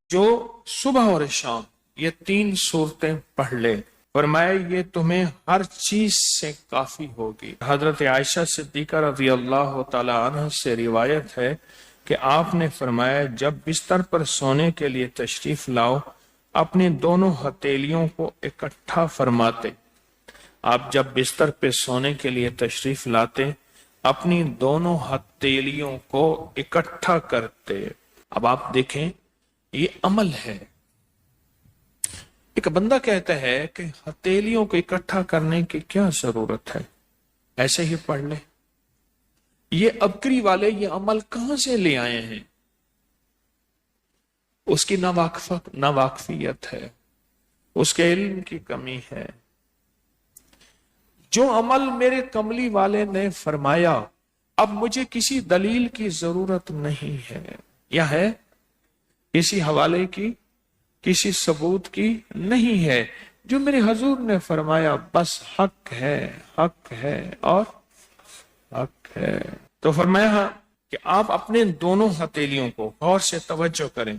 جو صبح اور شام یہ 3 صورتیں پڑھ لے، فرمایا یہ تمہیں ہر چیز سے کافی ہوگی۔ حضرت عائشہ صدیقہ رضی اللہ تعالی عنہ سے روایت ہے کہ آپ نے فرمایا جب بستر پر سونے کے لیے تشریف لاؤ اپنی دونوں ہتھیلیوں کو اکٹھا فرماتے۔ آپ جب بستر پہ سونے کے لیے تشریف لاتے اپنی دونوں ہتھیلیوں کو اکٹھا کرتے۔ اب آپ دیکھیں یہ عمل ہے۔ ایک بندہ کہتا ہے کہ ہتھیلیوں کو اکٹھا کرنے کی کیا ضرورت ہے، ایسے ہی پڑھ لے۔ یہ ابکری والے یہ عمل کہاں سے لے آئے ہیں؟ اس کی ناواقفیت ہے، اس کے علم کی کمی ہے۔ جو عمل میرے کملی والے نے فرمایا اب مجھے کسی دلیل کی ضرورت نہیں ہے، یا ہے کسی حوالے کی، کسی ثبوت کی نہیں ہے۔ جو میرے حضور نے فرمایا بس حق ہے، حق ہے اور حق ہے۔ تو فرمایا کہ آپ اپنے دونوں ہتھیلیوں کو غور سے توجہ کریں،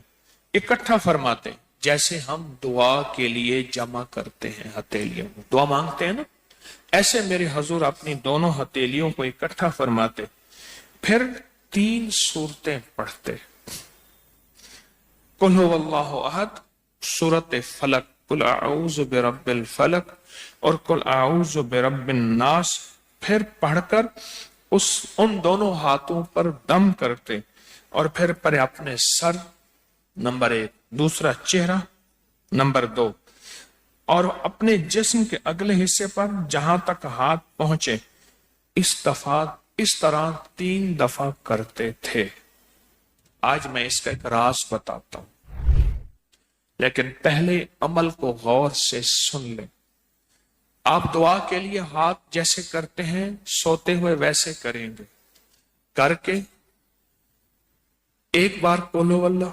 اکٹھا فرماتے جیسے ہم دعا کے لیے جمع کرتے ہیں ہتھیلیوں کو، دعا مانگتے ہیں نا، ایسے میرے حضور اپنی دونوں ہتھیلیوں کو اکٹھا فرماتے، پھر 3 صورتیں پڑھتے۔ قل هو اللہ احد، سورۃ فلق، قل اعوذ برب الفلق اور قل اعوذ برب الناس، پھر پڑھ کر ان دونوں ہاتھوں پر دم کرتے اور پھر پر اپنے سر نمبر 1، دوسرا چہرہ نمبر 2، اور اپنے جسم کے اگلے حصے پر جہاں تک ہاتھ پہنچے اس طرح 3 دفعہ کرتے تھے۔ آج میں اس کا ایک راز بتاتا ہوں، لیکن پہلے عمل کو غور سے سن لیں۔ آپ دعا کے لیے ہاتھ جیسے کرتے ہیں سوتے ہوئے ویسے کریں گے، کر کے ایک بار قل هو اللہ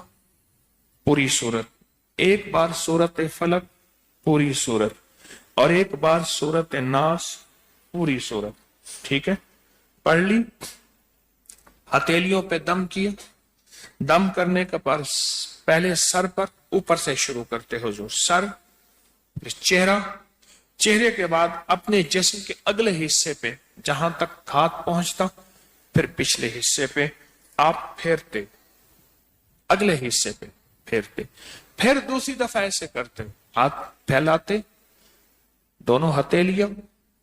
پوری سورت، ایک بار سورۃ فلق پوری سورت، اور ایک بار سورۃ ناس پوری سورت۔ ٹھیک ہے، پڑھ لی، ہتھیلیوں پہ دم کیا۔ دم کرنے کا پہلے سر پر، اوپر سے شروع کرتے حضور، سر، پھر چہرہ، چہرے کے بعد اپنے جسم کے اگلے حصے پہ جہاں تک ہاتھ پہنچتا، پھر پچھلے حصے پہ آپ پھیرتے، اگلے حصے پہ پھیرتے، پھر دوسری دفعہ ایسے کرتے، ہاتھ پھیلاتے دونوں ہتھیلیاں،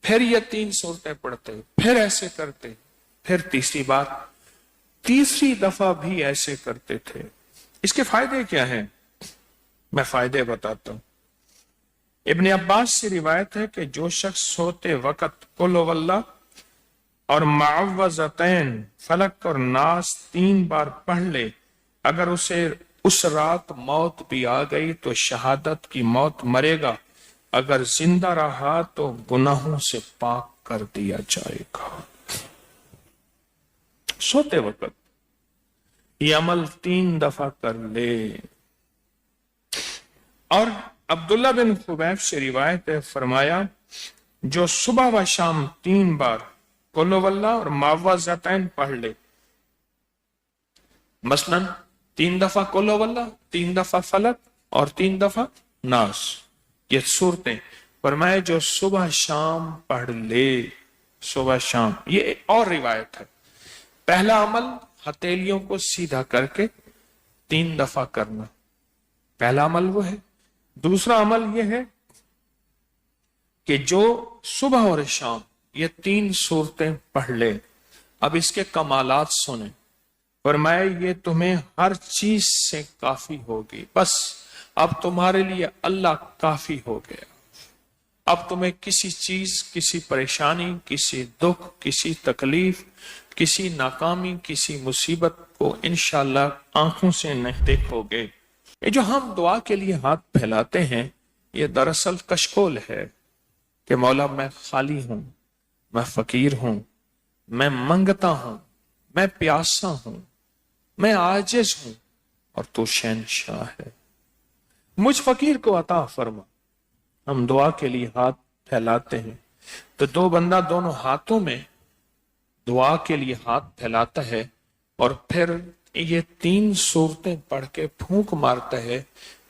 پھر یہ 3 صورتیں پڑھتے، پھر ایسے کرتے، پھر تیسری بار، تیسری دفعہ بھی ایسے کرتے تھے۔ اس کے فائدے کیا ہیں؟ میں فائدے بتاتا ہوں۔ ابن عباس سے روایت ہے کہ جو شخص سوتے وقت قل هو اللہ اور معوذتین فلق اور ناس 3 بار پڑھ لے، اگر اسے اس رات موت بھی آ گئی تو شہادت کی موت مرے گا، اگر زندہ رہا تو گناہوں سے پاک کر دیا جائے گا۔ سوتے وقت یہ عمل 3 دفعہ کر لے۔ اور عبداللہ بن خبیب سے روایت ہے، فرمایا جو صبح و شام 3 بار قل هو اللہ اور معوذتین پڑھ لے، مثلاً 3 دفعہ قل هو اللہ، 3 دفعہ فلق اور 3 دفعہ ناس، یہ صورتیں، فرمایا جو صبح شام پڑھ لے، صبح شام۔ یہ اور روایت ہے، پہلا عمل ہتھیلیوں کو سیدھا کر کے 3 دفعہ کرنا، پہلا عمل وہ ہے۔ دوسرا عمل یہ ہے کہ جو صبح اور شام یہ 3 صورتیں پڑھ لے۔ اب اس کے کمالات سنیں، فرمایا یہ تمہیں ہر چیز سے کافی ہوگی، بس اب تمہارے لیے اللہ کافی ہو گیا۔ اب تمہیں کسی چیز، کسی پریشانی، کسی دکھ، کسی تکلیف، کسی ناکامی، کسی مصیبت کو انشاءاللہ آنکھوں سے نہیں دیکھو گے۔ یہ جو ہم دعا کے لیے ہاتھ پھیلاتے ہیں یہ دراصل کشکول ہے کہ مولا میں خالی ہوں، میں فقیر ہوں، میں منگتا ہوں، میں پیاسا ہوں، میں عاجز ہوں، اور تو شہنشاہ ہے، مجھ فقیر کو عطا فرما۔ ہم دعا کے لیے ہاتھ پھیلاتے ہیں تو دو بندہ دونوں ہاتھوں میں دعا کے لیے ہاتھ پھیلاتا ہے اور پھر یہ 3 صورتیں پڑھ کے پھونک مارتا ہے،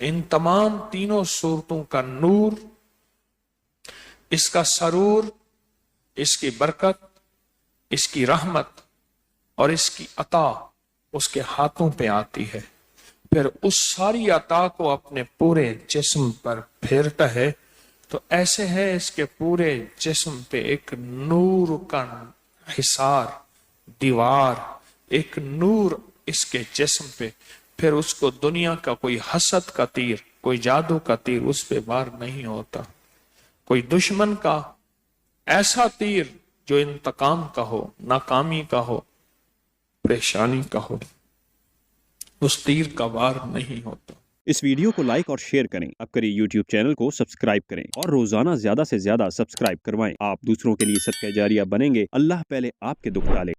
ان تمام تینوں صورتوں کا نور، اس کا سرور، اس کی برکت، اس کی رحمت اور اس کی عطا اس کے ہاتھوں پہ آتی ہے، پھر اس ساری عطا کو اپنے پورے جسم پر پھیرتا ہے، تو ایسے ہے اس کے پورے جسم پہ ایک نور کا حصار، دیوار، ایک نور اس کے جسم پہ، پھر اس کو دنیا کا کوئی حسد کا تیر، کوئی جادو کا تیر اس پہ وار نہیں ہوتا، کوئی دشمن کا ایسا تیر جو انتقام کا ہو، ناکامی کا ہو، پریشانی کا ہو، اس تیر کا وار نہیں ہوتا۔ اس ویڈیو کو لائک اور شیئر کریں، اب کری یوٹیوب چینل کو سبسکرائب کریں اور روزانہ زیادہ سے زیادہ سبسکرائب کروائیں۔ آپ دوسروں کے لیے صدقہ جاریہ بنیں گے، اللہ پہلے آپ کے دکھ ٹالے۔